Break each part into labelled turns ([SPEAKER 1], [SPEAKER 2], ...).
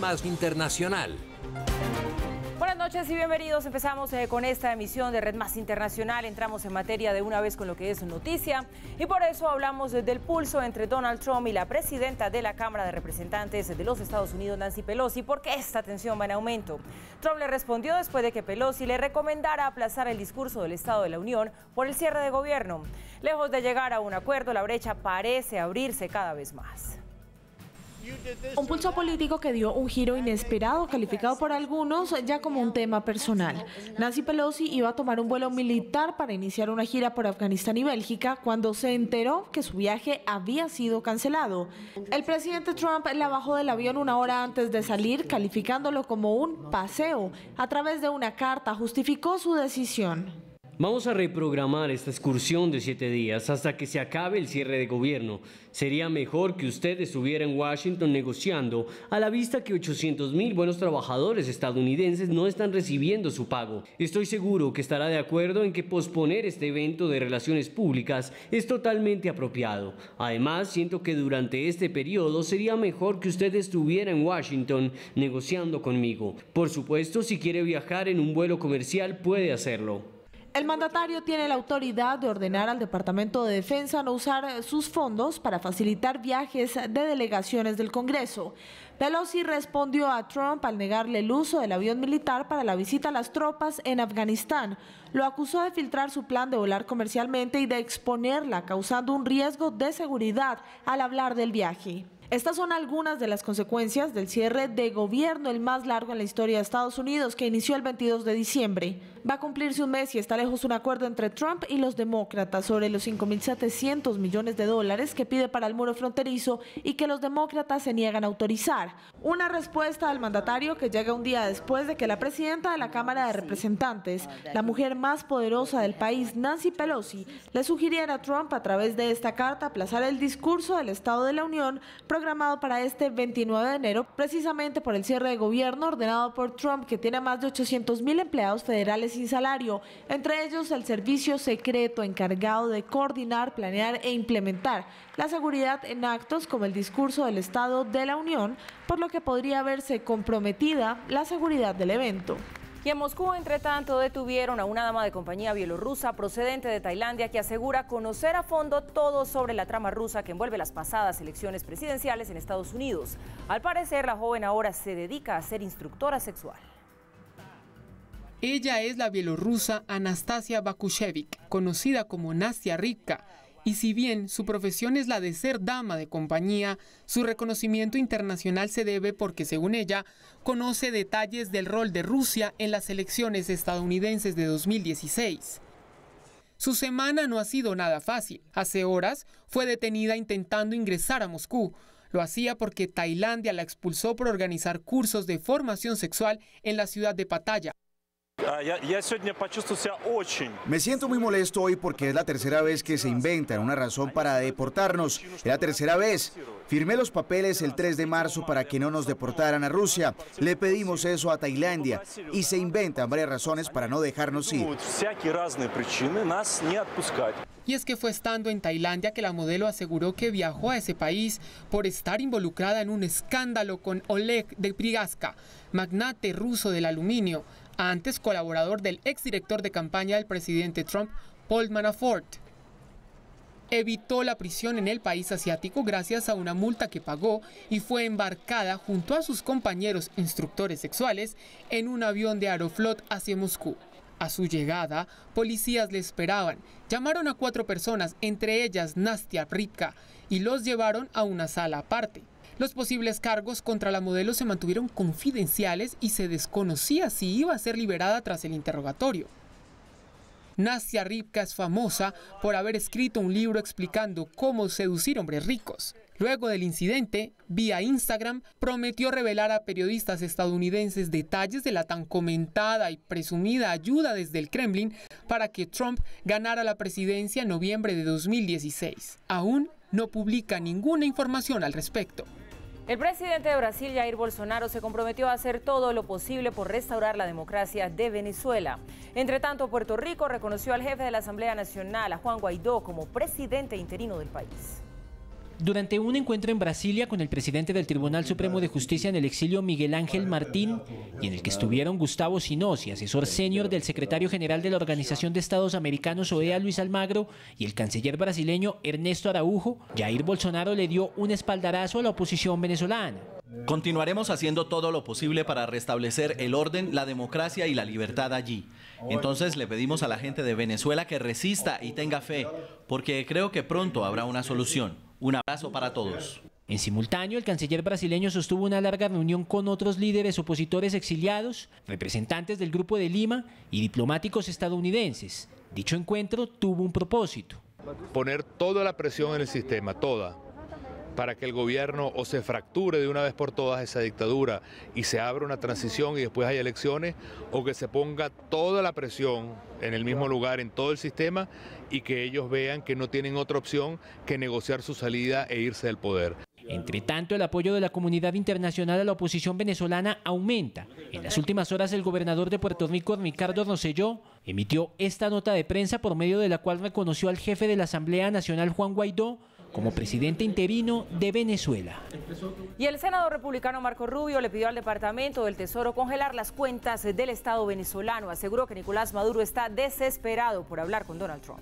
[SPEAKER 1] Más Internacional.
[SPEAKER 2] Buenas noches y bienvenidos. Empezamos con esta emisión de Red Más Internacional. Entramos en materia de una vez con lo que es noticia y por eso hablamos del pulso entre Donald Trump y la presidenta de la Cámara de Representantes de los Estados Unidos, Nancy Pelosi, porque esta tensión va en aumento. Trump le respondió después de que Pelosi le recomendara aplazar el discurso del Estado de la Unión por el cierre de gobierno. Lejos de llegar a un acuerdo, la brecha parece abrirse cada vez más.
[SPEAKER 3] Un pulso político que dio un giro inesperado, calificado por algunos ya como un tema personal. Nancy Pelosi iba a tomar un vuelo militar para iniciar una gira por Afganistán y Bélgica cuando se enteró que su viaje había sido cancelado. El presidente Trump la bajó del avión una hora antes de salir, calificándolo como un paseo. A través de una carta justificó su decisión.
[SPEAKER 4] Vamos a reprogramar esta excursión de 7 días hasta que se acabe el cierre de gobierno. Sería mejor que usted estuviera en Washington negociando, a la vista que 800,000 buenos trabajadores estadounidenses no están recibiendo su pago. Estoy seguro que estará de acuerdo en que posponer este evento de relaciones públicas es totalmente apropiado. Además, siento que durante este periodo sería mejor que usted estuviera en Washington negociando conmigo. Por supuesto, si quiere viajar en un vuelo comercial, puede hacerlo.
[SPEAKER 3] El mandatario tiene la autoridad de ordenar al Departamento de Defensa no usar sus fondos para facilitar viajes de delegaciones del Congreso. Pelosi respondió a Trump al negarle el uso del avión militar para la visita a las tropas en Afganistán. Lo acusó de filtrar su plan de volar comercialmente y de exponerla, causando un riesgo de seguridad al hablar del viaje. Estas son algunas de las consecuencias del cierre de gobierno, el más largo en la historia de Estados Unidos, que inició el 22 de diciembre. Va a cumplirse un mes y está lejos un acuerdo entre Trump y los demócratas sobre los 5.700 millones de dólares que pide para el muro fronterizo y que los demócratas se niegan a autorizar. Una respuesta al mandatario que llega un día después de que la presidenta de la Cámara de Representantes, la mujer más poderosa del país, Nancy Pelosi, le sugiriera a Trump a través de esta carta aplazar el discurso del Estado de la Unión programado para este 29 de enero, precisamente por el cierre de gobierno ordenado por Trump, que tiene más de 800,000 empleados federales sin salario, entre ellos el servicio secreto encargado de coordinar, planear e implementar la seguridad en actos como el discurso del Estado de la Unión, por lo que podría verse comprometida la seguridad del evento.
[SPEAKER 2] Y en Moscú, entre tanto, detuvieron a una dama de compañía bielorrusa procedente de Tailandia que asegura conocer a fondo todo sobre la trama rusa que envuelve las pasadas elecciones presidenciales en Estados Unidos. Al parecer, la joven ahora se dedica a ser instructora sexual.
[SPEAKER 5] Ella es la bielorrusa Anastasia Bakushevich, conocida como Nastia Rivka. Y si bien su profesión es la de ser dama de compañía, su reconocimiento internacional se debe porque, según ella, conoce detalles del rol de Rusia en las elecciones estadounidenses de 2016. Su semana no ha sido nada fácil. Hace horas fue detenida intentando ingresar a Moscú. Lo hacía porque Tailandia la expulsó por organizar cursos de formación sexual en la ciudad de Pattaya.
[SPEAKER 6] Me siento muy molesto hoy porque es la tercera vez que se inventan una razón para deportarnos. Es la tercera vez. Firmé los papeles el 3 de marzo para que no nos deportaran a Rusia. Le pedimos eso a Tailandia y se inventan varias razones para no dejarnos ir.
[SPEAKER 5] Y es que fue estando en Tailandia que la modelo aseguró que viajó a ese país por estar involucrada en un escándalo con Oleg Deripaska, magnate ruso del aluminio, antes colaborador del exdirector de campaña del presidente Trump, Paul Manafort. Evitó la prisión en el país asiático gracias a una multa que pagó y fue embarcada junto a sus compañeros instructores sexuales en un avión de Aeroflot hacia Moscú. A su llegada, policías le esperaban, llamaron a 4 personas, entre ellas Nastia Rivka, y los llevaron a una sala aparte. Los posibles cargos contra la modelo se mantuvieron confidenciales y se desconocía si iba a ser liberada tras el interrogatorio. Nastia Rivka es famosa por haber escrito un libro explicando cómo seducir hombres ricos. Luego del incidente, vía Instagram, prometió revelar a periodistas estadounidenses detalles de la tan comentada y presumida ayuda desde el Kremlin para que Trump ganara la presidencia en noviembre de 2016. Aún no publica ninguna información al respecto.
[SPEAKER 2] El presidente de Brasil, Jair Bolsonaro, se comprometió a hacer todo lo posible por restaurar la democracia de Venezuela. Entre tanto, Puerto Rico reconoció al jefe de la Asamblea Nacional, a Juan Guaidó, como presidente interino del país.
[SPEAKER 1] Durante un encuentro en Brasilia con el presidente del Tribunal Supremo de Justicia en el exilio, Miguel Ángel Martín, y en el que estuvieron Gustavo Sinossi, asesor senior del secretario general de la Organización de Estados Americanos, OEA, Luis Almagro, y el canciller brasileño Ernesto Araújo, Jair Bolsonaro le dio un espaldarazo a la oposición venezolana.
[SPEAKER 7] Continuaremos haciendo todo lo posible para restablecer el orden, la democracia y la libertad allí. Entonces le pedimos a la gente de Venezuela que resista y tenga fe, porque creo que pronto habrá una solución. Un abrazo para todos.
[SPEAKER 1] En simultáneo, el canciller brasileño sostuvo una larga reunión con otros líderes opositores exiliados, representantes del Grupo de Lima y diplomáticos estadounidenses. Dicho encuentro tuvo un propósito:
[SPEAKER 8] poner toda la presión en el sistema, toda, para que el gobierno o se fracture de una vez por todas esa dictadura y se abra una transición y después haya elecciones, o que se ponga toda la presión en el mismo lugar en todo el sistema y que ellos vean que no tienen otra opción que negociar su salida e irse del poder.
[SPEAKER 1] Entre tanto, el apoyo de la comunidad internacional a la oposición venezolana aumenta. En las últimas horas, el gobernador de Puerto Rico, Ricardo Rosselló, emitió esta nota de prensa por medio de la cual reconoció al jefe de la Asamblea Nacional, Juan Guaidó, como presidente interino de Venezuela.
[SPEAKER 2] Y el senador republicano Marco Rubio le pidió al Departamento del Tesoro congelar las cuentas del Estado venezolano. Aseguró que Nicolás Maduro está desesperado por hablar con Donald Trump.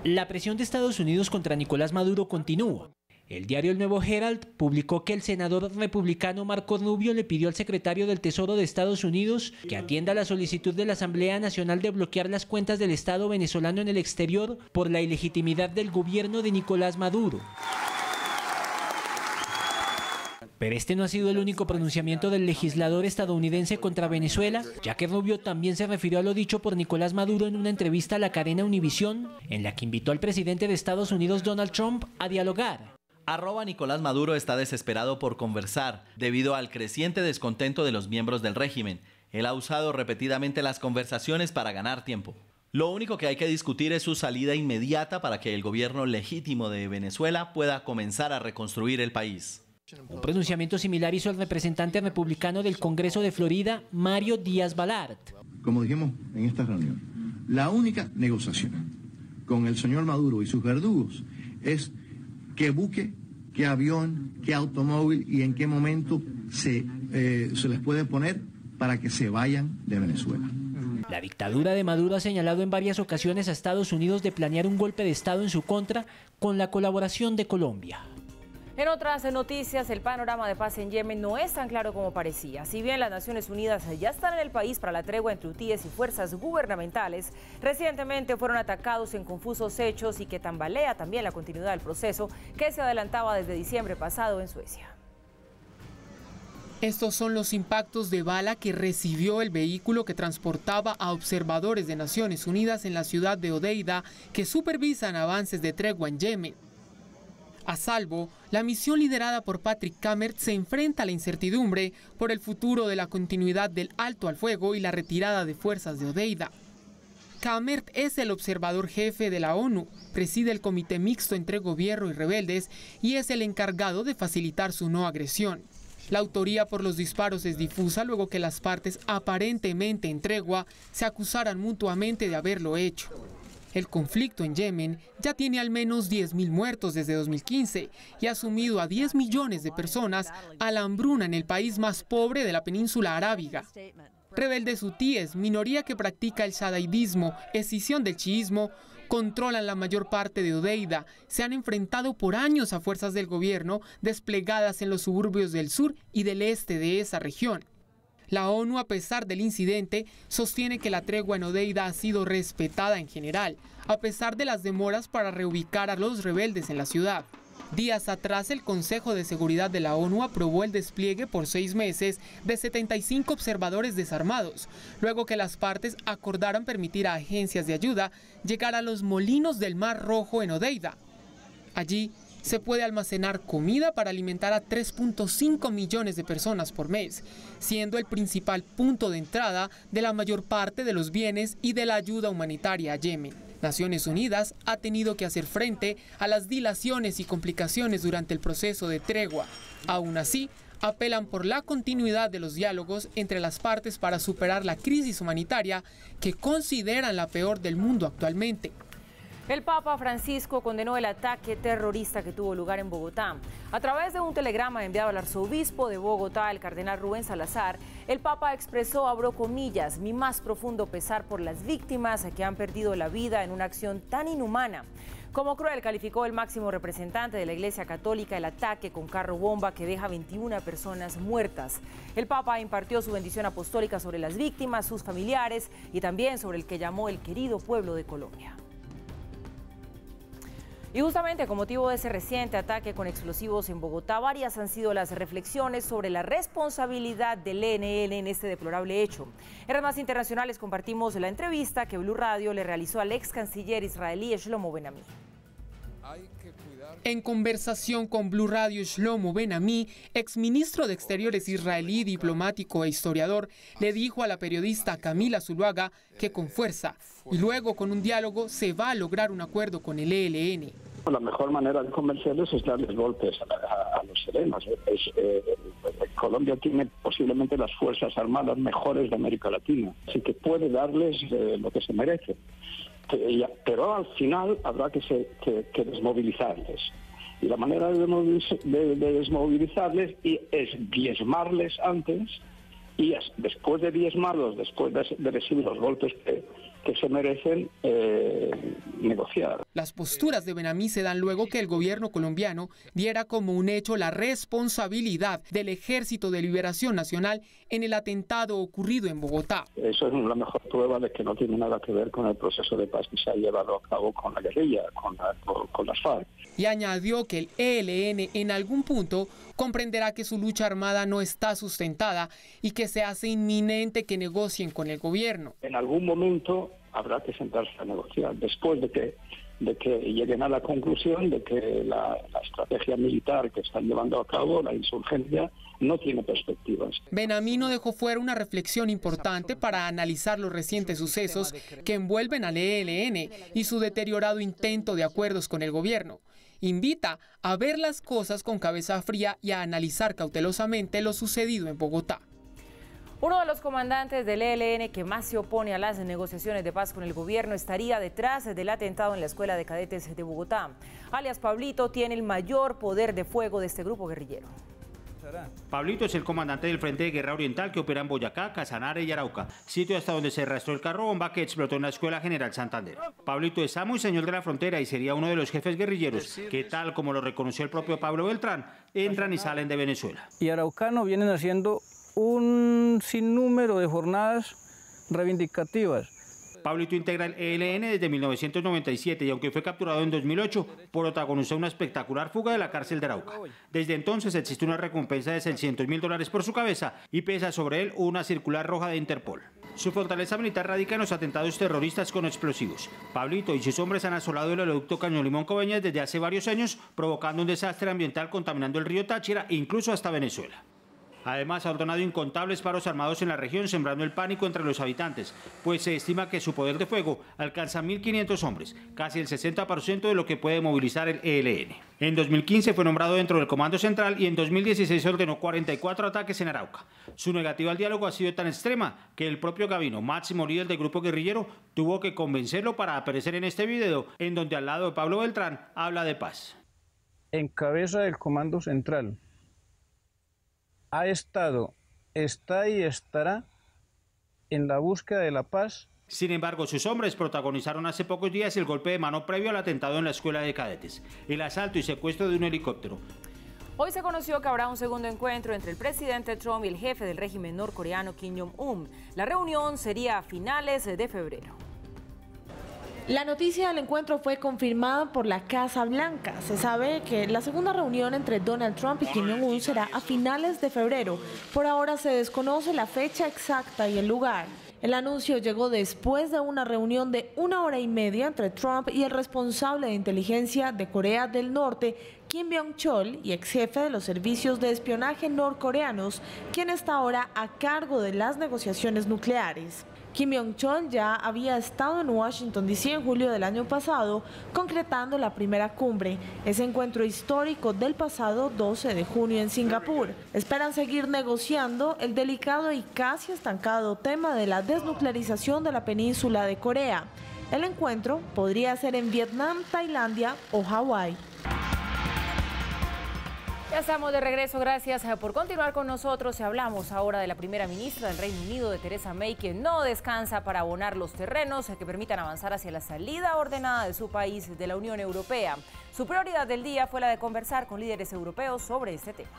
[SPEAKER 1] La presión de Estados Unidos contra Nicolás Maduro continúa. El diario El Nuevo Herald publicó que el senador republicano Marco Rubio le pidió al secretario del Tesoro de Estados Unidos que atienda la solicitud de la Asamblea Nacional de bloquear las cuentas del Estado venezolano en el exterior por la ilegitimidad del gobierno de Nicolás Maduro. Pero este no ha sido el único pronunciamiento del legislador estadounidense contra Venezuela, ya que Rubio también se refirió a lo dicho por Nicolás Maduro en una entrevista a la cadena Univisión, en la que invitó al presidente de Estados Unidos, Donald Trump, a dialogar.
[SPEAKER 7] @Nicolás Maduro está desesperado por conversar debido al creciente descontento de los miembros del régimen. Él ha usado repetidamente las conversaciones para ganar tiempo. Lo único que hay que discutir es su salida inmediata para que el gobierno legítimo de Venezuela pueda comenzar a reconstruir el país.
[SPEAKER 1] Un pronunciamiento similar hizo el representante republicano del Congreso de Florida, Mario Díaz-Balart.
[SPEAKER 9] Como dijimos en esta reunión, la única negociación con el señor Maduro y sus verdugos es qué buque, qué avión, qué automóvil y en qué momento se les puede poner para que se vayan de Venezuela.
[SPEAKER 1] La dictadura de Maduro ha señalado en varias ocasiones a Estados Unidos de planear un golpe de Estado en su contra con la colaboración de Colombia.
[SPEAKER 2] En otras noticias, el panorama de paz en Yemen no es tan claro como parecía. Si bien las Naciones Unidas ya están en el país para la tregua entre hutíes y fuerzas gubernamentales, recientemente fueron atacados en confusos hechos y que tambalea también la continuidad del proceso que se adelantaba desde diciembre pasado en Suecia.
[SPEAKER 5] Estos son los impactos de bala que recibió el vehículo que transportaba a observadores de Naciones Unidas en la ciudad de Hodeida, que supervisan avances de tregua en Yemen. A salvo, la misión liderada por Patrick Cammaert se enfrenta a la incertidumbre por el futuro de la continuidad del alto al fuego y la retirada de fuerzas de Hodeida. Cammaert es el observador jefe de la ONU, preside el comité mixto entre gobierno y rebeldes y es el encargado de facilitar su no agresión. La autoría por los disparos es difusa luego que las partes aparentemente en tregua se acusaran mutuamente de haberlo hecho. El conflicto en Yemen ya tiene al menos 10.000 muertos desde 2015 y ha sumido a 10 millones de personas a la hambruna en el país más pobre de la península arábiga. Rebeldes hutíes, minoría que practica el shadaidismo, escisión del chiismo, controlan la mayor parte de Hodeida. Se han enfrentado por años a fuerzas del gobierno desplegadas en los suburbios del sur y del este de esa región. La ONU, a pesar del incidente, sostiene que la tregua en Hodeida ha sido respetada en general, a pesar de las demoras para reubicar a los rebeldes en la ciudad. Días atrás, el Consejo de Seguridad de la ONU aprobó el despliegue por 6 meses de 75 observadores desarmados, luego que las partes acordaran permitir a agencias de ayuda llegar a los molinos del Mar Rojo en Hodeida. Allí se puede almacenar comida para alimentar a 3.5 millones de personas por mes, siendo el principal punto de entrada de la mayor parte de los bienes y de la ayuda humanitaria a Yemen. Naciones Unidas ha tenido que hacer frente a las dilaciones y complicaciones durante el proceso de tregua. Aún así, apelan por la continuidad de los diálogos entre las partes para superar la crisis humanitaria que consideran la peor del mundo actualmente.
[SPEAKER 2] El Papa Francisco condenó el ataque terrorista que tuvo lugar en Bogotá. A través de un telegrama enviado al arzobispo de Bogotá, el cardenal Rubén Salazar, el Papa expresó, abro comillas, mi más profundo pesar por las víctimas que han perdido la vida en una acción tan inhumana. Como cruel calificó el máximo representante de la Iglesia Católica el ataque con carro bomba que deja 21 personas muertas. El Papa impartió su bendición apostólica sobre las víctimas, sus familiares y también sobre el que llamó el querido pueblo de Colombia. Y justamente con motivo de ese reciente ataque con explosivos en Bogotá, varias han sido las reflexiones sobre la responsabilidad del ELN en este deplorable hecho. En Red Más Internacionales compartimos la entrevista que Blue Radio le realizó al ex canciller israelí Shlomo Ben-Ami.
[SPEAKER 5] En conversación con Blue Radio, Shlomo Ben-Ami, exministro de Exteriores israelí, diplomático e historiador, le dijo a la periodista Camila Zuluaga que con fuerza y luego con un diálogo se va a lograr un acuerdo con el ELN.
[SPEAKER 10] La mejor manera de convencerlos es darles golpes a los serenos. Colombia tiene posiblemente las fuerzas armadas mejores de América Latina, así que puede darles lo que se merece. Pero al final habrá que desmovilizarles. Y la manera de desmovilizarles es diezmarles antes y después de diezmarlos, después de recibir los golpes que se merecen, negociar.
[SPEAKER 5] Las posturas de Ben-Ami se dan luego que el gobierno colombiano diera como un hecho la responsabilidad del Ejército de Liberación Nacional en el atentado ocurrido en Bogotá.
[SPEAKER 10] Eso es la mejor prueba de que no tiene nada que ver con el proceso de paz que se ha llevado a cabo con la guerrilla, con las FARC.
[SPEAKER 5] Y añadió que el ELN en algún punto comprenderá que su lucha armada no está sustentada y que se hace inminente que negocien con el gobierno.
[SPEAKER 10] En algún momento habrá que sentarse a negociar, después de que lleguen a la conclusión de que la estrategia militar que están llevando a cabo, la insurgencia, no tiene perspectivas.
[SPEAKER 5] Ben-Ami no dejó fuera una reflexión importante para analizar los recientes sucesos que envuelven al ELN y su deteriorado intento de acuerdos con el gobierno. Invita a ver las cosas con cabeza fría y a analizar cautelosamente lo sucedido en Bogotá.
[SPEAKER 2] Uno de los comandantes del ELN que más se opone a las negociaciones de paz con el gobierno estaría detrás del atentado en la Escuela de Cadetes de Bogotá. Alias Pablito tiene el mayor poder de fuego de este grupo guerrillero.
[SPEAKER 11] Pablito es el comandante del Frente de Guerra Oriental que opera en Boyacá, Casanare y Arauca, sitio hasta donde se arrastró el carro bomba que explotó en la Escuela General Santander. Pablito es amo y señor de la frontera y sería uno de los jefes guerrilleros que, tal como lo reconoció el propio Pablo Beltrán, entran y salen de Venezuela.
[SPEAKER 12] Y Araucano vienen haciendo un sinnúmero de jornadas reivindicativas.
[SPEAKER 11] Pablito integra el ELN desde 1997 y aunque fue capturado en 2008, protagonizó una espectacular fuga de la cárcel de Arauca. Desde entonces existe una recompensa de $600.000 por su cabeza y pesa sobre él una circular roja de Interpol. Su fortaleza militar radica en los atentados terroristas con explosivos. Pablito y sus hombres han asolado el oleoducto Caño Limón-Coveñas desde hace varios años, provocando un desastre ambiental contaminando el río Táchira e incluso hasta Venezuela. Además, ha ordenado incontables paros armados en la región, sembrando el pánico entre los habitantes, pues se estima que su poder de fuego alcanza 1.500 hombres, casi el 60% de lo que puede movilizar el ELN. En 2015 fue nombrado dentro del Comando Central y en 2016 ordenó 44 ataques en Arauca. Su negativa al diálogo ha sido tan extrema que el propio Gavino, máximo líder del grupo guerrillero, tuvo que convencerlo para aparecer en este video, en donde al lado de Pablo Beltrán habla de paz.
[SPEAKER 12] En cabeza del Comando Central ha estado, está y estará en la búsqueda de la paz.
[SPEAKER 11] Sin embargo, sus hombres protagonizaron hace pocos días el golpe de mano previo al atentado en la Escuela de Cadetes, el asalto y secuestro de un helicóptero.
[SPEAKER 2] Hoy se conoció que habrá un segundo encuentro entre el presidente Trump y el jefe del régimen norcoreano Kim Jong-un. La reunión sería a finales de febrero.
[SPEAKER 3] La noticia del encuentro fue confirmada por la Casa Blanca. Se sabe que la segunda reunión entre Donald Trump y Kim Jong-un será a finales de febrero. Por ahora se desconoce la fecha exacta y el lugar. El anuncio llegó después de una reunión de 1 hora y media entre Trump y el responsable de inteligencia de Corea del Norte, Kim Byung-chol, y ex jefe de los servicios de espionaje norcoreanos, quien está ahora a cargo de las negociaciones nucleares. Kim Byung-chol ya había estado en Washington, D.C. en julio del año pasado, concretando la primera cumbre, ese encuentro histórico del pasado 12 de junio en Singapur. Esperan seguir negociando el delicado y casi estancado tema de la desnuclearización de la península de Corea. El encuentro podría ser en Vietnam, Tailandia o Hawái.
[SPEAKER 2] Ya estamos de regreso, gracias por continuar con nosotros y hablamos ahora de la primera ministra del Reino Unido, de Theresa May, que no descansa para abonar los terrenos que permitan avanzar hacia la salida ordenada de su país de la Unión Europea. Su prioridad del día fue la de conversar con líderes europeos sobre este tema.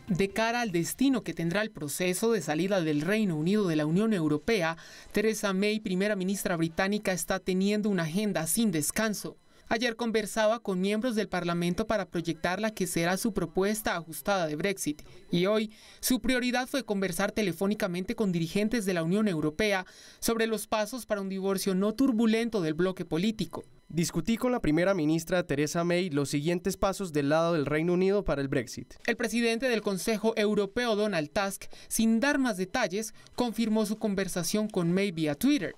[SPEAKER 5] De cara al destino que tendrá el proceso de salida del Reino Unido de la Unión Europea, Theresa May, primera ministra británica, está teniendo una agenda sin descanso. Ayer conversaba con miembros del Parlamento para proyectar la que será su propuesta ajustada de Brexit. Y hoy, su prioridad fue conversar telefónicamente con dirigentes de la Unión Europea sobre los pasos para un divorcio no turbulento del bloque político.
[SPEAKER 13] Discutí con la primera ministra Theresa May los siguientes pasos del lado del Reino Unido para el Brexit.
[SPEAKER 5] El presidente del Consejo Europeo, Donald Tusk, sin dar más detalles, confirmó su conversación con May vía Twitter.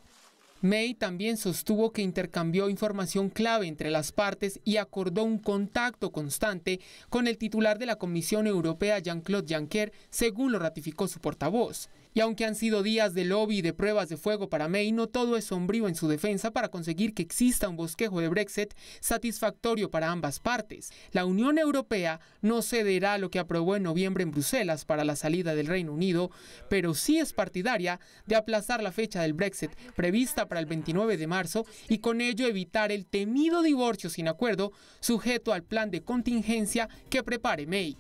[SPEAKER 5] May también sostuvo que intercambió información clave entre las partes y acordó un contacto constante con el titular de la Comisión Europea, Jean-Claude Juncker, según lo ratificó su portavoz. Y aunque han sido días de lobby y de pruebas de fuego para May, no todo es sombrío en su defensa para conseguir que exista un bosquejo de Brexit satisfactorio para ambas partes. La Unión Europea no cederá a lo que aprobó en noviembre en Bruselas para la salida del Reino Unido, pero sí es partidaria de aplazar la fecha del Brexit prevista para el 29 de marzo y con ello evitar el temido divorcio sin acuerdo sujeto al plan de contingencia que prepare May.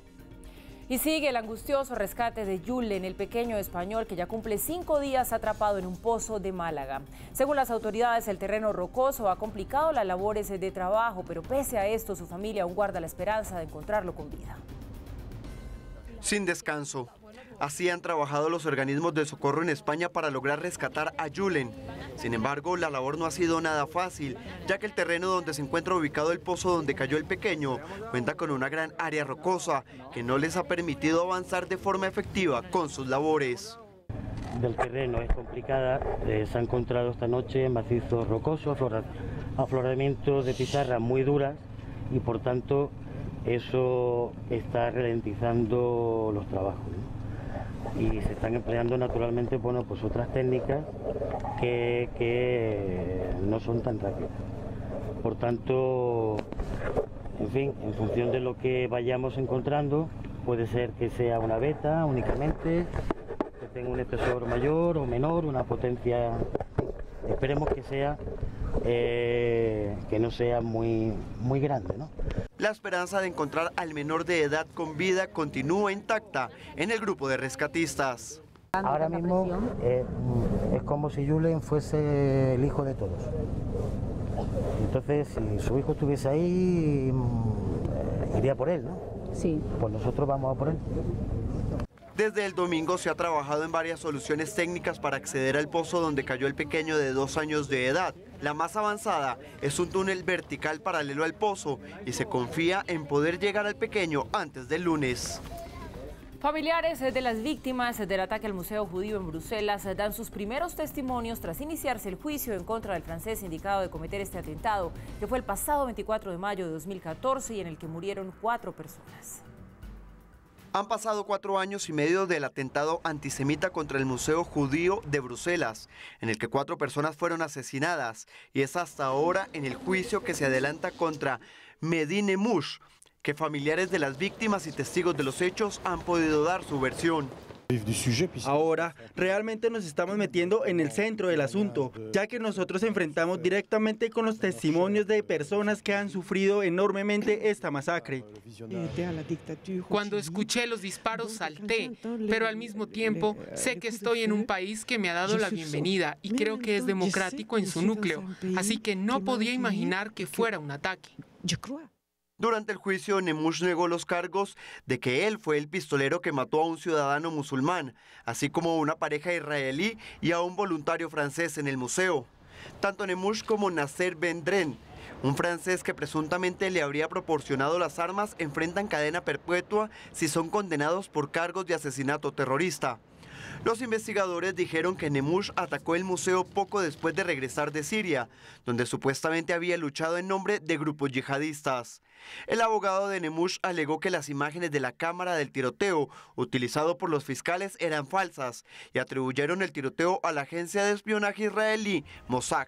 [SPEAKER 2] Y sigue el angustioso rescate de Julen, el pequeño español que ya cumple 5 días atrapado en un pozo de Málaga. Según las autoridades, el terreno rocoso ha complicado las labores de trabajo, pero pese a esto, su familia aún guarda la esperanza de encontrarlo con vida.
[SPEAKER 14] Sin descanso. Así han trabajado los organismos de socorro en España para lograr rescatar a Julen. Sin embargo, la labor no ha sido nada fácil, ya que el terreno donde se encuentra ubicado el pozo donde cayó el pequeño cuenta con una gran área rocosa que no les ha permitido avanzar de forma efectiva con sus labores.
[SPEAKER 15] Del terreno es complicada, se ha encontrado esta noche macizos rocosos, afloramientos de pizarra muy duras y por tanto eso está ralentizando los trabajos. Y se están empleando naturalmente pues otras técnicas que no son tan rápidas. Por tanto, en fin, en función de lo que vayamos encontrando, puede ser que sea una beta únicamente, que tenga un espesor mayor o menor, una potencia, esperemos que sea, que no sea muy grande, ¿no?
[SPEAKER 14] La esperanza de encontrar al menor de edad con vida continúa intacta en el grupo de rescatistas.
[SPEAKER 15] Ahora mismo es como si Julen fuese el hijo de todos. Entonces, si su hijo estuviese ahí, iría por él, ¿no? Sí. Pues nosotros vamos a por él.
[SPEAKER 14] Desde el domingo se ha trabajado en varias soluciones técnicas para acceder al pozo donde cayó el pequeño de 2 años de edad. La más avanzada es un túnel vertical paralelo al pozo y se confía en poder llegar al pequeño antes del lunes.
[SPEAKER 2] Familiares de las víctimas del ataque al Museo Judío en Bruselas dan sus primeros testimonios tras iniciarse el juicio en contra del francés indicado de cometer este atentado, que fue el pasado 24 de mayo de 2014 y en el que murieron 4 personas.
[SPEAKER 14] Han pasado 4 años y medio del atentado antisemita contra el Museo Judío de Bruselas, en el que 4 personas fueron asesinadas, y es hasta ahora en el juicio que se adelanta contra Mehdi Nemmouche, que familiares de las víctimas y testigos de los hechos han podido dar su versión.
[SPEAKER 16] Ahora, realmente nos estamos metiendo en el centro del asunto, ya que nosotros enfrentamos directamente con los testimonios de personas que han sufrido enormemente esta masacre.
[SPEAKER 5] Cuando escuché los disparos salté, pero al mismo tiempo sé que estoy en un país que me ha dado la bienvenida y creo que es democrático en su núcleo, así que no podía imaginar que fuera un ataque.
[SPEAKER 14] Durante el juicio, Nemmouche negó los cargos de que él fue el pistolero que mató a un ciudadano musulmán, así como a una pareja israelí y a un voluntario francés en el museo. Tanto Nemmouche como Nasser Vendren, un francés que presuntamente le habría proporcionado las armas, enfrentan cadena perpetua si son condenados por cargos de asesinato terrorista. Los investigadores dijeron que Nemush atacó el museo poco después de regresar de Siria, donde supuestamente había luchado en nombre de grupos yihadistas. El abogado de Nemush alegó que las imágenes de la cámara del tiroteo utilizado por los fiscales eran falsas y atribuyeron el tiroteo a la agencia de espionaje israelí Mossad.